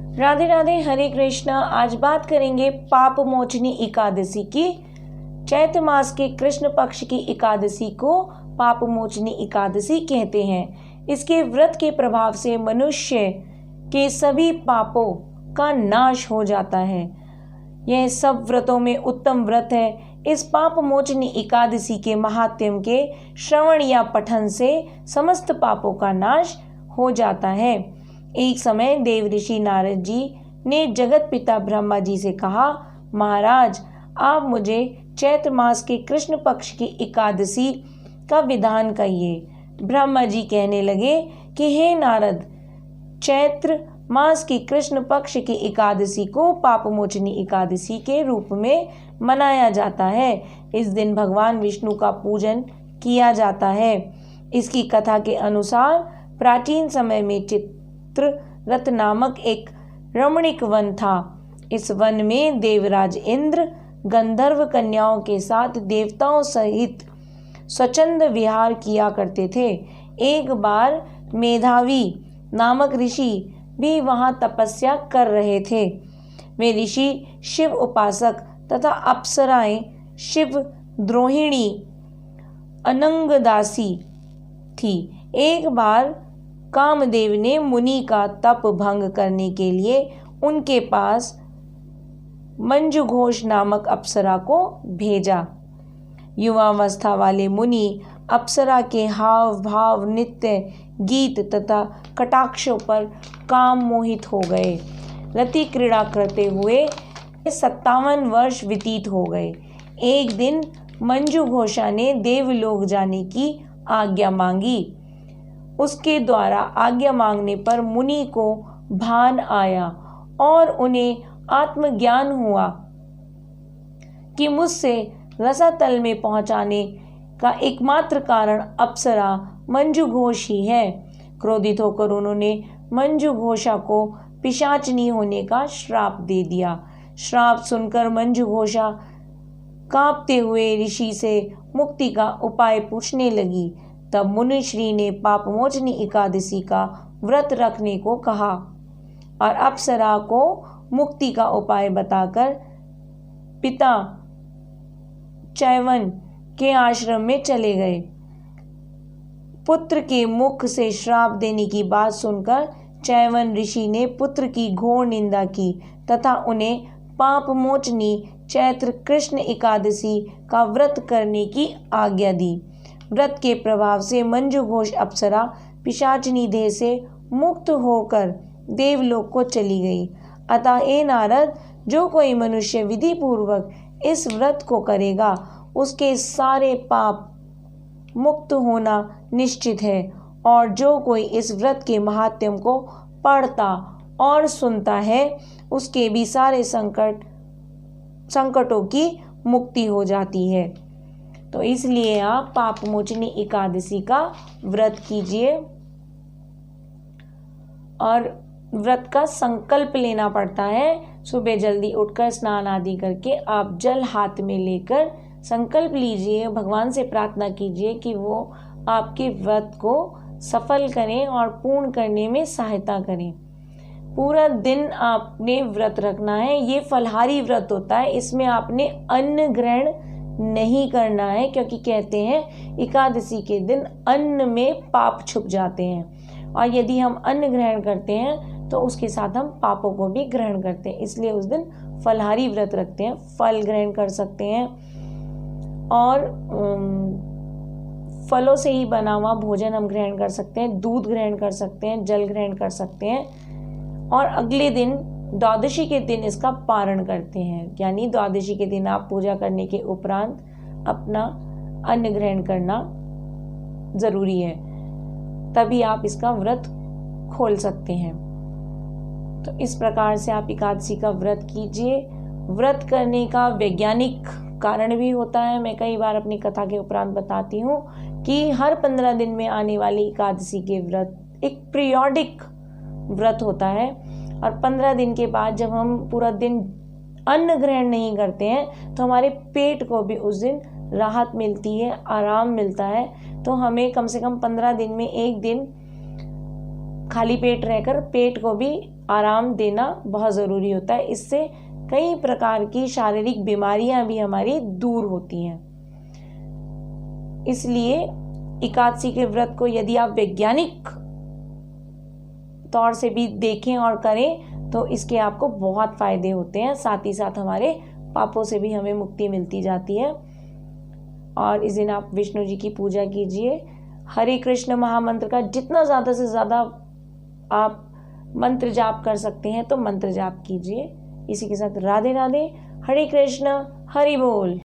राधे राधे, हरे कृष्णा। आज बात करेंगे पाप मोचनी एकादशी की। चैत्र मास के कृष्ण पक्ष की एकादशी को पाप मोचनी एकादशी कहते हैं। इसके व्रत के प्रभाव से मनुष्य के सभी पापों का नाश हो जाता है। यह सब व्रतों में उत्तम व्रत है। इस पाप मोचनी एकादशी के महात्म्य के श्रवण या पठन से समस्त पापों का नाश हो जाता है। एक समय देव ऋषि नारद जी ने जगत पिता ब्रह्मा जी से कहा, महाराज आप मुझे चैत्र मास के कृष्ण पक्ष की एकादशी का विधान कहिए। ब्रह्मा जी कहने लगे कि हे नारद, चैत्र मास की कृष्ण पक्ष की एकादशी को पाप मोचनी एकादशी के रूप में मनाया जाता है। इस दिन भगवान विष्णु का पूजन किया जाता है। इसकी कथा के अनुसार प्राचीन समय में चित्ररथ नामक एक रमणीक वन था। इस वन में देवराज इंद्र गंधर्व कन्याओं के साथ देवताओं सहित स्वच्छंद विहार किया करते थे। एक बार मेधावी नामक ऋषि भी वहां तपस्या कर रहे थे। वे ऋषि शिव उपासक तथा अप्सराएं शिव द्रोहिणी अनंगदासी थी। एक बार कामदेव ने मुनि का तप भंग करने के लिए उनके पास मंजू घोष नामक अप्सरा को भेजा। युवावस्था वाले मुनि अप्सरा के हाव भाव, नृत्य, गीत तथा कटाक्षों पर काम मोहित हो गए। रति क्रीड़ा करते हुए 57 वर्ष व्यतीत हो गए। एक दिन मंजू घोषा ने देवलोक जाने की आज्ञा मांगी। उसके द्वारा आज्ञा मांगने पर मुनि को भान आया और उन्हें आत्मज्ञान हुआ कि मुझसे रसातल में पहुंचाने का एकमात्र कारण अप्सरा मंजू घोष ही है। क्रोधित होकर उन्होंने मंजू घोषा को पिशाचनी होने का श्राप दे दिया। श्राप सुनकर मंजू घोषा कांपते हुए ऋषि से मुक्ति का उपाय पूछने लगी। तब मुनिश्री ने पाप मोचनी एकादशी का व्रत रखने को कहा और अप्सरा को मुक्ति का उपाय बताकर पिता चैवन के आश्रम में चले गए। पुत्र के मुख से श्राप देने की बात सुनकर चैवन ऋषि ने पुत्र की घोर निंदा की तथा उन्हें पाप मोचनी चैत्र कृष्ण एकादशी का व्रत करने की आज्ञा दी। व्रत के प्रभाव से मंजू घोष अप्सरा पिशाचनी देह से मुक्त होकर देवलोक को चली गई। अतः हे नारद, जो कोई मनुष्य विधि पूर्वक इस व्रत को करेगा उसके सारे पाप मुक्त होना निश्चित है। और जो कोई इस व्रत के महात्म्य को पढ़ता और सुनता है उसके भी सारे संकटों की मुक्ति हो जाती है। तो इसलिए आप पाप मोचनी एकादशी का व्रत कीजिए। और व्रत का संकल्प लेना पड़ता है। सुबह जल्दी उठकर स्नान आदि करके आप जल हाथ में लेकर संकल्प लीजिए, भगवान से प्रार्थना कीजिए कि वो आपके व्रत को सफल करें और पूर्ण करने में सहायता करें। पूरा दिन आपने व्रत रखना है। ये फलहारी व्रत होता है। इसमें आपने अन्न ग्रहण नहीं करना है, क्योंकि कहते हैं एकादशी के दिन अन्न में पाप छुप जाते हैं और यदि हम अन्न ग्रहण करते हैं तो उसके साथ हम पापों को भी ग्रहण करते हैं। इसलिए उस दिन फलहारी व्रत रखते हैं। फल ग्रहण कर सकते हैं और फलों से ही बना हुआ भोजन हम ग्रहण कर सकते हैं, दूध ग्रहण कर सकते हैं, जल ग्रहण कर सकते हैं। और अगले दिन द्वादशी के दिन इसका पारण करते हैं। यानी द्वादशी के दिन आप पूजा करने के उपरांत अपना अन्न ग्रहण करना जरूरी है, तभी आप इसका व्रत खोल सकते हैं। तो इस प्रकार से आप एकादशी का व्रत कीजिए। व्रत करने का वैज्ञानिक कारण भी होता है। मैं कई बार अपनी कथा के उपरांत बताती हूँ कि हर 15 दिन में आने वाली एकादशी के व्रत एक पीरियोडिक व्रत होता है और 15 दिन के बाद जब हम पूरा दिन अन्न ग्रहण नहीं करते हैं तो हमारे पेट को भी उस दिन राहत मिलती है, आराम मिलता है। तो हमें कम से कम 15 दिन में एक दिन खाली पेट रहकर पेट को भी आराम देना बहुत ज़रूरी होता है। इससे कई प्रकार की शारीरिक बीमारियां भी हमारी दूर होती हैं। इसलिए एकादशी के व्रत को यदि आप वैज्ञानिक तौर से भी देखें और करें तो इसके आपको बहुत फायदे होते हैं। साथ ही साथ हमारे पापों से भी हमें मुक्ति मिलती जाती है। और इस दिन आप विष्णु जी की पूजा कीजिए। हरे कृष्ण महामंत्र का जितना ज़्यादा से ज़्यादा आप मंत्र जाप कर सकते हैं तो मंत्र जाप कीजिए। इसी के साथ राधे राधे, हरे कृष्ण, हरि बोल।